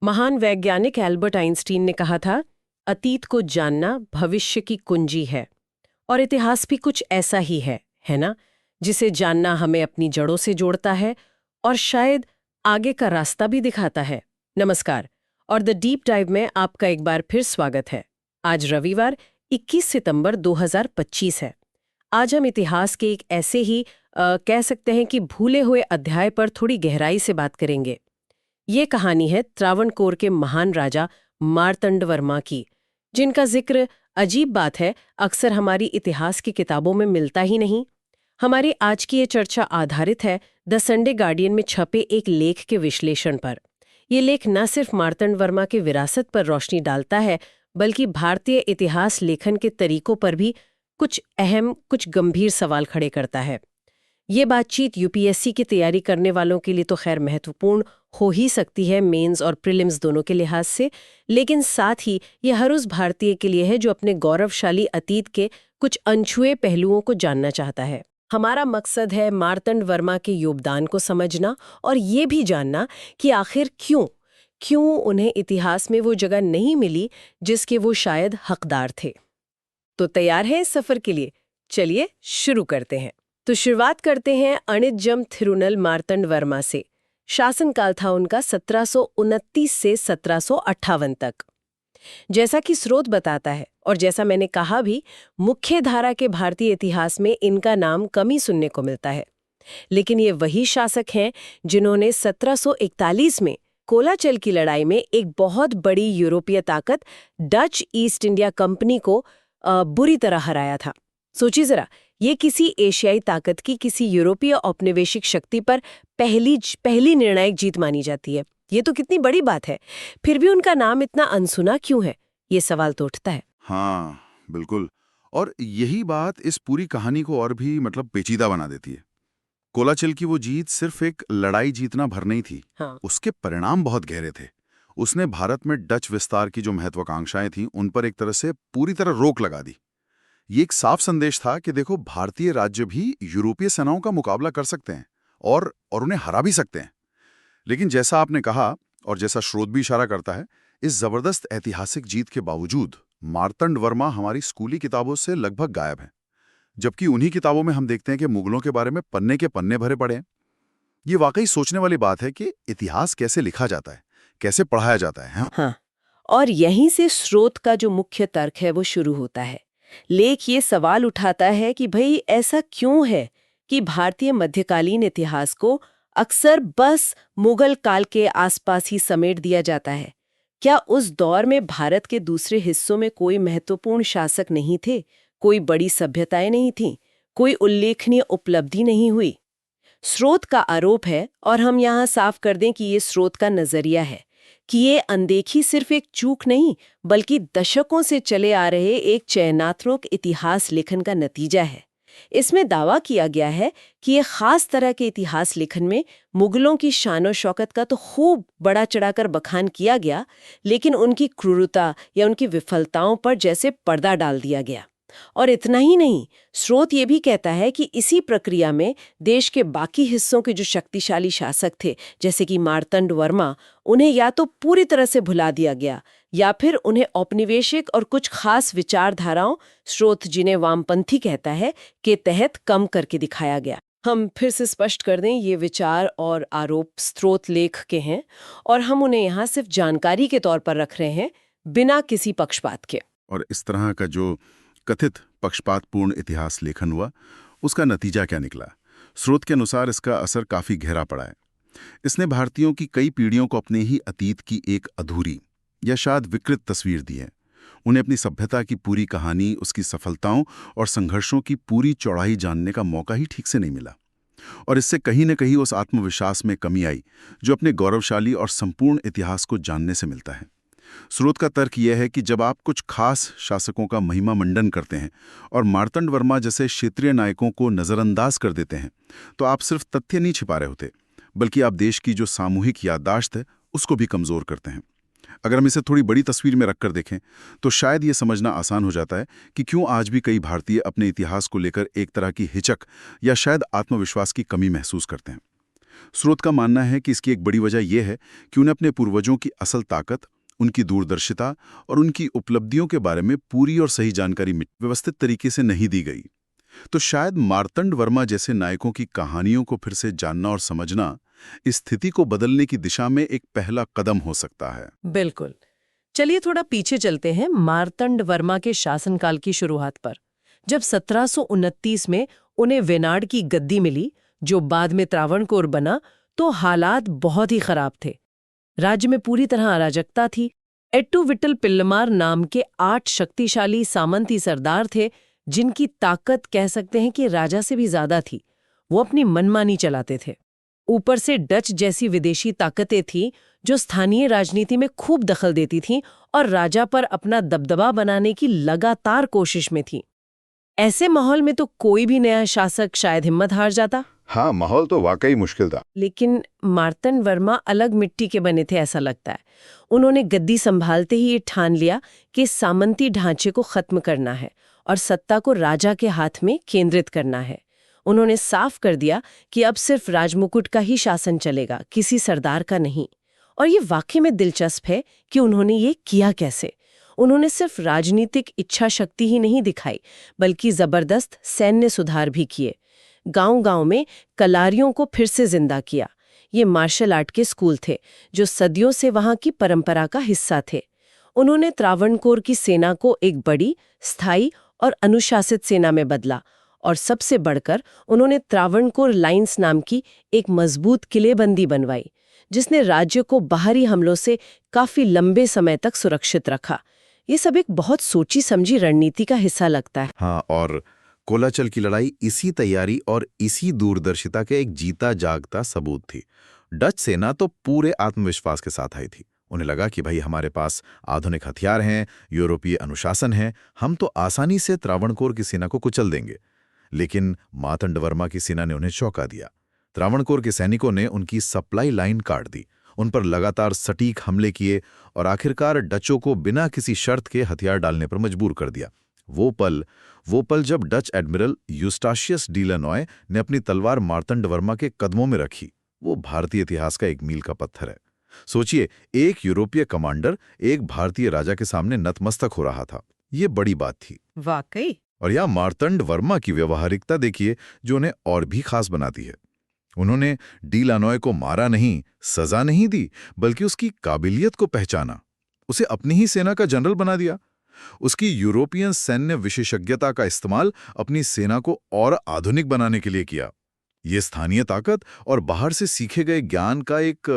महान वैज्ञानिक Albert Einstein ने कहा था, अतीत को जानना भविष्य की कुंजी है। और इतिहास भी कुछ ऐसा ही है ना, जिसे जानना हमें अपनी जड़ों से जोड़ता है और शायद आगे का रास्ता भी दिखाता है। नमस्कार, और द डीप डाइव में आपका एक बार फिर स्वागत है। आज रविवार 21 सितंबर 2025 है। आज हम इतिहास के एक ऐसे ही कह सकते हैं कि भूले हुए अध्याय पर थोड़ी गहराई से बात करेंगे। ये कहानी है त्रावणकोर के महान राजा मार्तंडवर्मा की, जिनका जिक्र, अजीब बात है, अक्सर हमारी इतिहास की किताबों में मिलता ही नहीं। हमारी आज की ये चर्चा आधारित है द संडे गार्डियन में छपे एक लेख के विश्लेषण पर। ये लेख न सिर्फ मार्तंडवर्मा की विरासत पर रोशनी डालता है, बल्कि भारतीय इतिहास लेखन के तरीकों पर भी कुछ अहम, कुछ गंभीर सवाल खड़े करता है। ये बातचीत यूपीएससी की तैयारी करने वालों के लिए तो खैर महत्वपूर्ण हो ही सकती है, मेंस और प्रीलिम्स दोनों के लिहाज से, लेकिन साथ ही ये हर उस भारतीय के लिए है जो अपने गौरवशाली अतीत के कुछ अनछुए पहलुओं को जानना चाहता है। हमारा मकसद है मार्तंडवर्मा के योगदान को समझना और ये भी जानना कि आखिर क्यों उन्हें इतिहास में वो जगह नहीं मिली जिसके वो शायद हकदार थे। तो तैयार हैं इस सफर के लिए? चलिए शुरू करते हैं। तो शुरुआत करते हैं अणिज्जम थिरुनल मार्तंडवर्मा से। शासनकाल था उनका 1729 से 1758 तक। जैसा कि स्रोत बताता है और जैसा मैंने कहा भी, मुख्य धारा के भारतीय इतिहास में इनका नाम कम ही सुनने को मिलता है। लेकिन ये वही शासक हैं जिन्होंने 1741 में कोलाचल की लड़ाई में एक बहुत बड़ी यूरोपीय ताकत डच ईस्ट इंडिया कंपनी को बुरी तरह हराया था। सोचिए जरा, ये किसी एशियाई ताकत की किसी यूरोपीय औपनिवेशिक शक्ति पर पहली निर्णायक जीत मानी जाती है। ये तो कितनी बड़ी बात है। फिर भी उनका नाम इतना अनसुना क्यों है, ये सवाल तो उठता है। हाँ, बिल्कुल। और यही बात इस पूरी कहानी को और भी पेचीदा बना देती है। कोलाचल की वो जीत सिर्फ एक लड़ाई जीतना भर नहीं थी। हाँ। उसके परिणाम बहुत गहरे थे। उसने भारत में डच विस्तार की जो महत्वाकांक्षाएं थीं, उन पर एक तरह से पूरी तरह रोक लगा दी। ये एक साफ संदेश था कि देखो, भारतीय राज्य भी यूरोपीय सेनाओं का मुकाबला कर सकते हैं और उन्हें हरा भी सकते हैं। लेकिन जैसा आपने कहा और जैसा स्रोत भी इशारा करता है, इस जबरदस्त ऐतिहासिक जीत के बावजूद मार्तंडवर्मा हमारी स्कूली किताबों से लगभग गायब है। जबकि उन्हीं किताबों में हम देखते हैं कि मुगलों के बारे में पन्ने के पन्ने भरे पड़े हैं। ये वाकई सोचने वाली बात है कि इतिहास कैसे लिखा जाता है, कैसे पढ़ाया जाता है। हाँ, और यहीं से स्रोत का जो मुख्य तर्क है वो शुरू होता है। लेख ये सवाल उठाता है कि भाई ऐसा क्यों है कि भारतीय मध्यकालीन इतिहास को अक्सर बस मुगल काल के आसपास ही समेट दिया जाता है। क्या उस दौर में भारत के दूसरे हिस्सों में कोई महत्वपूर्ण शासक नहीं थे, कोई बड़ी सभ्यताएं नहीं थीं, कोई उल्लेखनीय उपलब्धि नहीं हुई? स्रोत का आरोप है, और हम यहाँ साफ कर दें कि ये स्रोत का नजरिया है, कि ये अनदेखी सिर्फ एक चूक नहीं, बल्कि दशकों से चले आ रहे एक चयनात्मक इतिहास लेखन का नतीजा है। इसमें दावा किया गया है कि ये खास तरह के इतिहास लेखन में मुगलों की शान और शौकत का तो खूब बड़ा चढ़ाकर बखान किया गया, लेकिन उनकी क्रूरता या उनकी विफलताओं पर जैसे पर्दा डाल दिया गया। और इतना ही नहीं, स्रोत ये भी कहता है कि इसी प्रक्रिया में देश के बाकी हिस्सों के जो शक्तिशाली शासक थे, जैसे कि मार्तंडवर्मा, उन्हें या तो पूरी तरह से भुला दिया गया या फिर उन्हें औपनिवेशिक और कुछ खास विचारधाराओं, स्रोत जिन्हें वामपंथी कहता है, के तहत कम करके दिखाया गया। हम फिर से स्पष्ट कर दें, ये विचार और आरोप स्रोत लेख के हैं और हम उन्हें यहाँ सिर्फ जानकारी के तौर पर रख रहे हैं, बिना किसी पक्षपात के। और इस तरह का जो कथित पक्षपातपूर्ण इतिहास लेखन हुआ, उसका नतीजा क्या निकला? स्रोत के अनुसार इसका असर काफी गहरा पड़ा है। इसने भारतीयों की कई पीढ़ियों को अपने ही अतीत की एक अधूरी या शायद विकृत तस्वीर दी है। उन्हें अपनी सभ्यता की पूरी कहानी, उसकी सफलताओं और संघर्षों की पूरी चौड़ाई जानने का मौका ही ठीक से नहीं मिला। और इससे कहीं न कहीं उस आत्मविश्वास में कमी आई जो अपने गौरवशाली और संपूर्ण इतिहास को जानने से मिलता है। स्रोत का तर्क यह है कि जब आप कुछ खास शासकों का महिमा मंडन करते हैं और मार्तंडवर्मा जैसे क्षेत्रीय नायकों को नज़रअंदाज कर देते हैं, तो आप सिर्फ तथ्य नहीं छिपा रहे होते, बल्कि आप देश की जो सामूहिक याददाश्त है उसको भी कमज़ोर करते हैं। अगर हम इसे थोड़ी बड़ी तस्वीर में रखकर देखें, तो शायद ये समझना आसान हो जाता है कि क्यों आज भी कई भारतीय अपने इतिहास को लेकर एक तरह की हिचक या शायद आत्मविश्वास की कमी महसूस करते हैं। स्रोत का मानना है कि इसकी एक बड़ी वजह यह है कि उन्हें अपने पूर्वजों की असल ताकत, उनकी दूरदर्शिता और उनकी उपलब्धियों के बारे में पूरी और सही जानकारी व्यवस्थित तरीके से नहीं दी गई। तो शायद मार्तंड वर्मा जैसे नायकों की कहानियों को फिर से जानना और समझना इस स्थिति को बदलने की दिशा में एक पहला कदम हो सकता है। बिल्कुल। चलिए थोड़ा पीछे चलते हैं मार्तंड वर्मा के शासनकाल की शुरुआत पर। जब 1729 में उन्हें वेनाड की गद्दी मिली, जो बाद में त्रावणकोर बना, तो हालात बहुत ही खराब थे। राज्य में पूरी तरह अराजकता थी। एट्टू विट्टल पिल्लमार नाम के 8 शक्तिशाली सामंती सरदार थे, जिनकी ताकत कह सकते हैं कि राजा से भी ज्यादा थी। वो अपनी मनमानी चलाते थे। ऊपर से डच जैसी विदेशी ताकतें थीं जो स्थानीय राजनीति में खूब दखल देती थीं और राजा पर अपना दबदबा बनाने की लगातार कोशिश में थीं। ऐसे माहौल में तो कोई भी नया शासक शायद हिम्मत हार जाता। हाँ, माहौल तो वाकई मुश्किल था। लेकिन मार्तंड वर्मा अलग मिट्टी के बने थे, ऐसा लगता है। उन्होंने गद्दी संभालते ही ये ठान लिया कि सामंती ढांचे को खत्म करना है और सत्ता को राजा के हाथ में केंद्रित करना है। उन्होंने साफ कर दिया कि अब सिर्फ राजमुकुट का ही शासन चलेगा, किसी सरदार का नहीं। और ये वाकई में दिलचस्प है कि उन्होंने ये किया कैसे। उन्होंने सिर्फ राजनीतिक इच्छा शक्ति ही नहीं दिखाई, बल्कि जबरदस्त सैन्य सुधार भी किए। गांव-गांव में कलारियों को फिर से जिंदा किया। ये मार्शल आर्ट के स्कूल थे जो सदियों से वहां की परंपरा का हिस्सा थे। उन्होंने त्रावणकोर की सेना को एक बड़ी, स्थायी और अनुशासित सेना में बदला और सबसे बढ़कर उन्होंने त्रावणकोर लाइन्स नाम की एक मजबूत किलेबंदी बनवाई, जिसने राज्य को बाहरी हमलों से काफी लंबे समय तक सुरक्षित रखा। ये सब एक बहुत सोची समझी रणनीति का हिस्सा लगता है। हाँ, और कोलाचल की लड़ाई इसी तैयारी और इसी दूरदर्शिता के एक जीता जागता सबूत थी। डच सेना तो पूरे आत्मविश्वास के साथ आई थी। उन्हें लगा कि भाई हमारे पास आधुनिक हथियार हैं, यूरोपीय अनुशासन है, हम तो आसानी से त्रावणकोर की सेना को कुचल देंगे। लेकिन मार्तंड वर्मा की सेना ने उन्हें चौंका दिया। त्रावणकोर के सैनिकों ने उनकी सप्लाई लाइन काट दी, उन पर लगातार सटीक हमले किए और आखिरकार डचों को बिना किसी शर्त के हथियार डालने पर मजबूर कर दिया। वो पल जब डच एडमिरल यूस्टाशियस डी लनॉय ने अपनी तलवार मार्तंड वर्मा के कदमों में रखी, वो भारतीय इतिहास का एक मील का पत्थर है। सोचिए, एक यूरोपीय कमांडर एक भारतीय राजा के सामने नतमस्तक हो रहा था। ये बड़ी बात थी वाकई। और यहाँ मार्तंड वर्मा की व्यवहारिकता देखिए, जो उन्हें और भी खास बनाती है। उन्होंने डी लनॉय को मारा नहीं, सजा नहीं दी, बल्कि उसकी काबिलियत को पहचाना, उसे अपनी ही सेना का जनरल बना दिया। उसकी यूरोपियन सैन्य विशेषज्ञता का इस्तेमाल अपनी सेना को और आधुनिक बनाने के लिए किया। ये स्थानीय ताकत और बाहर से सीखे गए ज्ञान का एक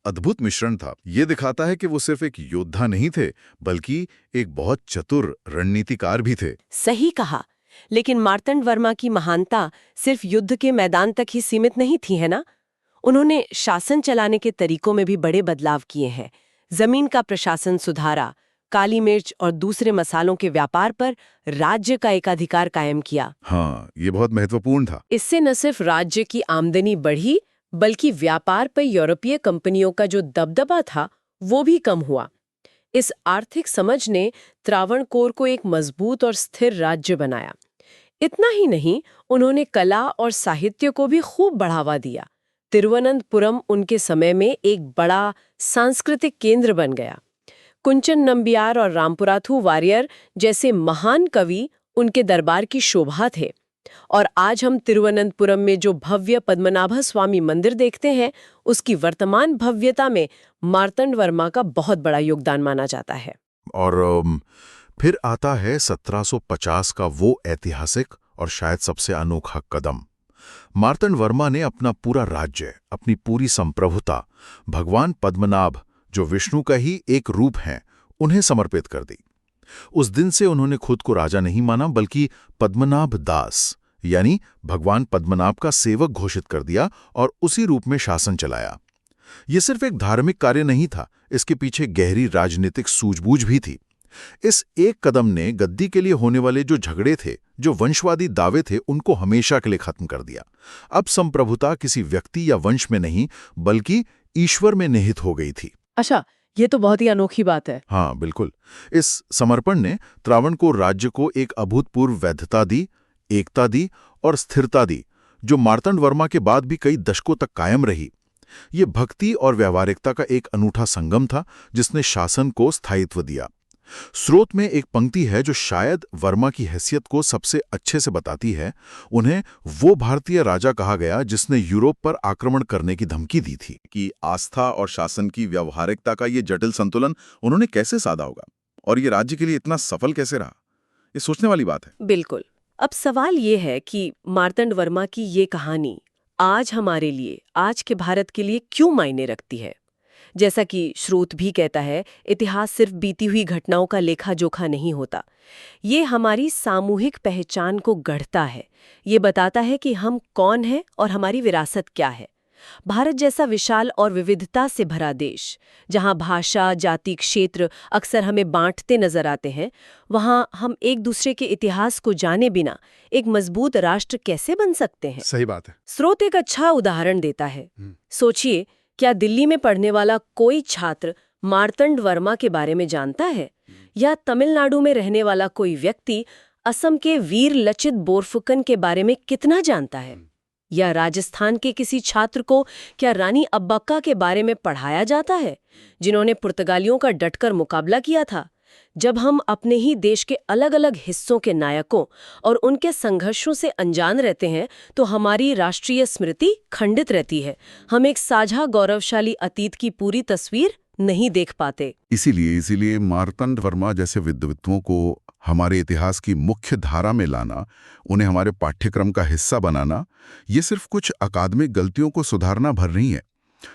अद्भुत मिश्रण था। ये दिखाता है कि वो सिर्फ एक योद्धा नहीं थे, बल्कि एक बहुत चतुर रणनीतिकार भी थे। सही कहा। लेकिन मार्तंड वर्मा की महानता सिर्फ युद्ध के मैदान तक ही सीमित नहीं थी, है ना? उन्होंने शासन चलाने के तरीकों में भी बड़े बदलाव किए हैं। जमीन का प्रशासन सुधारा, काली मिर्च और दूसरे मसालों के व्यापार पर राज्य का एकाधिकार कायम किया। हाँ, ये बहुत महत्वपूर्ण था। इससे न सिर्फ राज्य की आमदनी बढ़ी, बल्कि व्यापार पर यूरोपीय कंपनियों का जो दबदबा था वो भी कम हुआ। इस आर्थिक समझ ने त्रावणकोर को एक मजबूत और स्थिर राज्य बनाया। इतना ही नहीं, उन्होंने कला और साहित्य को भी खूब बढ़ावा दिया। तिरुवनंतपुरम उनके समय में एक बड़ा सांस्कृतिक केंद्र बन गया। कुंचन नंबियार और रामपुराथु वारियर जैसे महान कवि उनके दरबार की शोभा थे। और आज हम तिरुवनंतपुरम में जो भव्य पद्मनाभ स्वामी मंदिर देखते हैं, उसकी वर्तमान भव्यता में मार्तंड वर्मा का बहुत बड़ा योगदान माना जाता है। और फिर आता है 1750 का वो ऐतिहासिक और शायद सबसे अनोखा कदम। मार्तंड वर्मा ने अपना पूरा राज्य, अपनी पूरी संप्रभुता भगवान पद्मनाभ, जो विष्णु का ही एक रूप हैं, उन्हें समर्पित कर दी। उस दिन से उन्होंने खुद को राजा नहीं माना, बल्कि पद्मनाभ दास यानी भगवान पद्मनाभ का सेवक घोषित कर दिया और उसी रूप में शासन चलाया। ये सिर्फ एक धार्मिक कार्य नहीं था, इसके पीछे गहरी राजनीतिक सूझबूझ भी थी। इस एक कदम ने गद्दी के लिए होने वाले जो झगड़े थे, जो वंशवादी दावे थे, उनको हमेशा के लिए खत्म कर दिया। अब संप्रभुता किसी व्यक्ति या वंश में नहीं, बल्कि ईश्वर में निहित हो गई थी। अच्छा, ये तो बहुत ही अनोखी बात है। हाँ बिल्कुल। इस समर्पण ने त्रावणकोर राज्य को एक अभूतपूर्व वैधता दी, एकता दी और स्थिरता दी, जो मार्तंड वर्मा के बाद भी कई दशकों तक कायम रही। ये भक्ति और व्यावहारिकता का एक अनूठा संगम था जिसने शासन को स्थायित्व दिया। स्रोत में एक पंक्ति है जो शायद वर्मा की हैसियत को सबसे अच्छे से बताती है। उन्हें वो भारतीय राजा कहा गया जिसने यूरोप पर आक्रमण करने की धमकी दी थी। कि आस्था और शासन की व्यावहारिकता का ये जटिल संतुलन उन्होंने कैसे साधा होगा और ये राज्य के लिए इतना सफल कैसे रहा, ये सोचने वाली बात है। बिल्कुल। अब सवाल ये है कि मार्तंड वर्मा की ये कहानी आज हमारे लिए, आज के भारत के लिए क्यों मायने रखती है। जैसा कि स्रोत भी कहता है, इतिहास सिर्फ बीती हुई घटनाओं का लेखा जोखा नहीं होता। ये हमारी सामूहिक पहचान को गढ़ता है। ये बताता है कि हम कौन हैं और हमारी विरासत क्या है। भारत जैसा विशाल और विविधता से भरा देश, जहाँ भाषा, जाति, क्षेत्र अक्सर हमें बांटते नजर आते हैं, वहाँ हम एक दूसरे के इतिहास को जाने बिना एक मजबूत राष्ट्र कैसे बन सकते हैं। सही बात है। स्रोत एक अच्छा उदाहरण देता है। सोचिए, क्या दिल्ली में पढ़ने वाला कोई छात्र मार्तंड वर्मा के बारे में जानता है? या तमिलनाडु में रहने वाला कोई व्यक्ति असम के वीर लचित बोरफुकन के बारे में कितना जानता है? या राजस्थान के किसी छात्र को क्या रानी अब्बक्का के बारे में पढ़ाया जाता है, जिन्होंने पुर्तगालियों का डटकर मुकाबला किया था? जब हम अपने ही देश के अलग अलग हिस्सों के नायकों और उनके संघर्षों से अनजान रहते हैं, तो हमारी राष्ट्रीय स्मृति खंडित रहती है। हम एक साझा गौरवशाली अतीत की पूरी तस्वीर नहीं देख पाते। इसीलिए मार्तंड वर्मा जैसे विद्वत्तों को हमारे इतिहास की मुख्य धारा में लाना, उन्हें हमारे पाठ्यक्रम का हिस्सा बनाना, ये सिर्फ कुछ अकादमिक गलतियों को सुधारना भर नहीं है।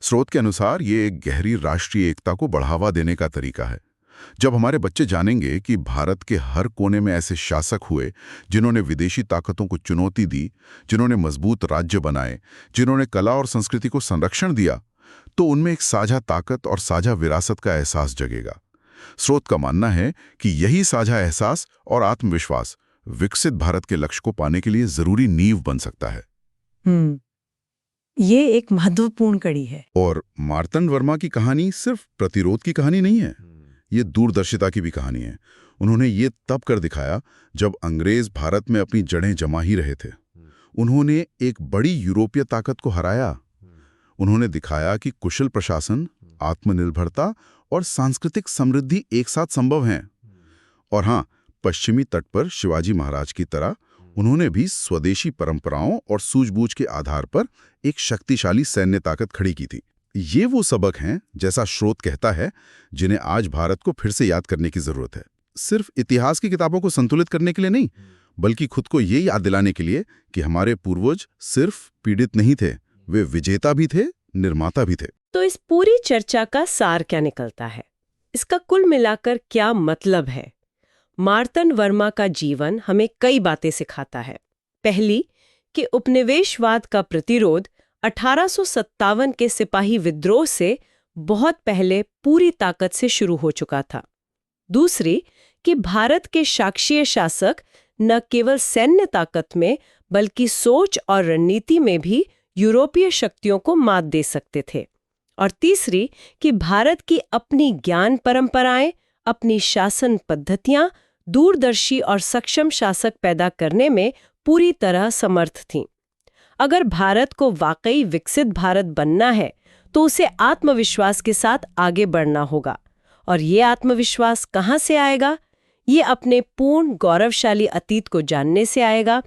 स्रोत के अनुसार ये एक गहरी राष्ट्रीय एकता को बढ़ावा देने का तरीका है। जब हमारे बच्चे जानेंगे कि भारत के हर कोने में ऐसे शासक हुए जिन्होंने विदेशी ताकतों को चुनौती दी, जिन्होंने मजबूत राज्य बनाए, जिन्होंने कला और संस्कृति को संरक्षण दिया, तो उनमें एक साझा ताकत और साझा विरासत का एहसास जगेगा। स्रोत का मानना है कि यही साझा एहसास और आत्मविश्वास विकसित भारत के लक्ष्य को पाने के लिए जरूरी नींव बन सकता है। ये एक महत्वपूर्ण कड़ी है। और मार्तंड वर्मा की कहानी सिर्फ प्रतिरोध की कहानी नहीं है, ये दूरदर्शिता की भी कहानी है। उन्होंने ये तब कर दिखाया जब अंग्रेज भारत में अपनी जड़ें जमा ही रहे थे। उन्होंने एक बड़ी यूरोपीय ताकत को हराया। उन्होंने दिखाया कि कुशल प्रशासन, आत्मनिर्भरता और सांस्कृतिक समृद्धि एक साथ संभव हैं। और हाँ, पश्चिमी तट पर शिवाजी महाराज की तरह उन्होंने भी स्वदेशी परंपराओं और सूझबूझ के आधार पर एक शक्तिशाली सैन्य ताकत खड़ी की थी। ये वो सबक हैं, जैसा स्रोत कहता है, जिन्हें आज भारत को फिर से याद करने की जरूरत है। सिर्फ इतिहास की किताबों को संतुलित करने के लिए नहीं, बल्कि खुद को ये याद दिलाने के लिए कि हमारे पूर्वज सिर्फ पीड़ित नहीं थे, वे विजेता भी थे, निर्माता भी थे। तो इस पूरी चर्चा का सार क्या निकलता है? इसका कुल मिलाकर क्या मतलब है? मार्तंड वर्मा का जीवन हमें कई बातें सिखाता है। पहली, कि उपनिवेशवाद का प्रतिरोध 1857 के सिपाही विद्रोह से बहुत पहले पूरी ताकत से शुरू हो चुका था। दूसरी, कि भारत के शासकीय शासक न केवल सैन्य ताकत में बल्कि सोच और रणनीति में भी यूरोपीय शक्तियों को मात दे सकते थे। और तीसरी, कि भारत की अपनी ज्ञान परंपराएं, अपनी शासन पद्धतियां दूरदर्शी और सक्षम शासक पैदा करने में पूरी तरह समर्थ थीं। अगर भारत को वाकई विकसित भारत बनना है तो उसे आत्मविश्वास के साथ आगे बढ़ना होगा। और ये आत्मविश्वास कहाँ से आएगा? ये अपने पूर्ण गौरवशाली अतीत को जानने से आएगा।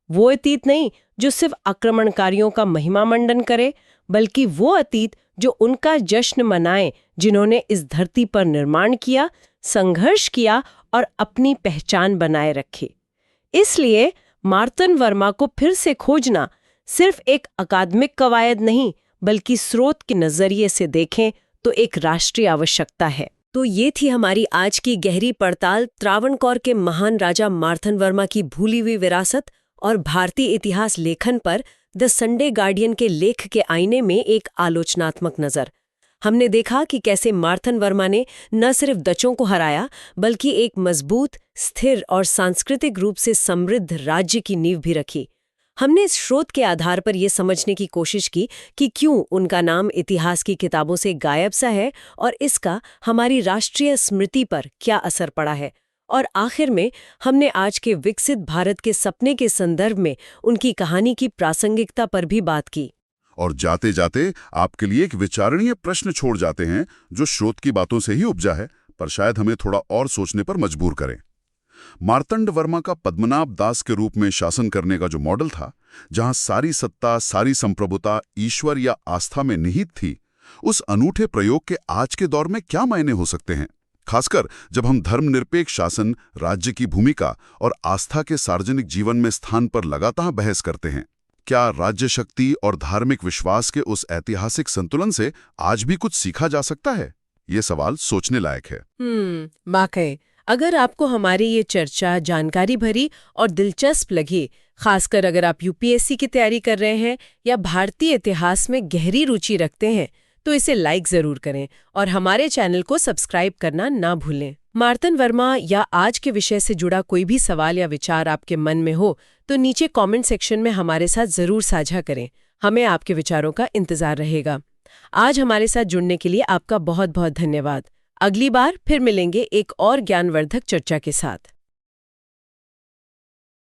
वो अतीत नहीं जो सिर्फ आक्रमणकारियों का महिमा मंडन करे, बल्कि वो अतीत जो उनका जश्न मनाए जिन्होंने इस धरती पर निर्माण किया, संघर्ष किया और अपनी पहचान बनाए रखी। इसलिए मार्तंड वर्मा को फिर से खोजना सिर्फ एक अकादमिक कवायद नहीं, बल्कि स्रोत के नजरिए से देखें तो एक राष्ट्रीय आवश्यकता है। तो ये थी हमारी आज की गहरी पड़ताल त्रावणकोर के महान राजा मार्तंड वर्मा की भूली हुई विरासत और भारतीय इतिहास लेखन पर द संडे गार्डियन के लेख के आईने में एक आलोचनात्मक नज़र। हमने देखा कि कैसे मार्तंड वर्मा ने न सिर्फ डचों को हराया, बल्कि एक मजबूत, स्थिर और सांस्कृतिक रूप से समृद्ध राज्य की नींव भी रखी। हमने इस स्रोत के आधार पर यह समझने की कोशिश की कि क्यों उनका नाम इतिहास की किताबों से गायब सा है और इसका हमारी राष्ट्रीय स्मृति पर क्या असर पड़ा है। और आखिर में हमने आज के विकसित भारत के सपने के संदर्भ में उनकी कहानी की प्रासंगिकता पर भी बात की। और जाते जाते आपके लिए एक विचारणीय प्रश्न छोड़ जाते हैं जो स्रोत की बातों से ही उपजा है, पर शायद हमें थोड़ा और सोचने पर मजबूर करें। मार्तंड वर्मा का पद्मनाभ दास के रूप में शासन करने का जो मॉडल था, जहां सारी सत्ता, सारी संप्रभुता ईश्वर या आस्था में निहित थी, उस अनूठे प्रयोग के आज के दौर में क्या मायने हो सकते हैं, खासकर जब हम धर्मनिरपेक्ष शासन, राज्य की भूमिका और आस्था के सार्वजनिक जीवन में स्थान पर लगातार बहस करते हैं। क्या राज्य शक्ति और धार्मिक विश्वास के उस ऐतिहासिक संतुलन से आज भी कुछ सीखा जा सकता है? ये सवाल सोचने लायक है। वाकई अगर आपको हमारी ये चर्चा जानकारी भरी और दिलचस्प लगी, खासकर अगर आप यूपीएससी की तैयारी कर रहे हैं या भारतीय इतिहास में गहरी रुचि रखते हैं, तो इसे लाइक जरूर करें और हमारे चैनल को सब्सक्राइब करना ना भूलें। मार्तंड वर्मा या आज के विषय से जुड़ा कोई भी सवाल या विचार आपके मन में हो तो नीचे कमेंट सेक्शन में हमारे साथ जरूर साझा करें। हमें आपके विचारों का इंतजार रहेगा। आज हमारे साथ जुड़ने के लिए आपका बहुत बहुत धन्यवाद। अगली बार फिर मिलेंगे एक और ज्ञानवर्धक चर्चा के साथ।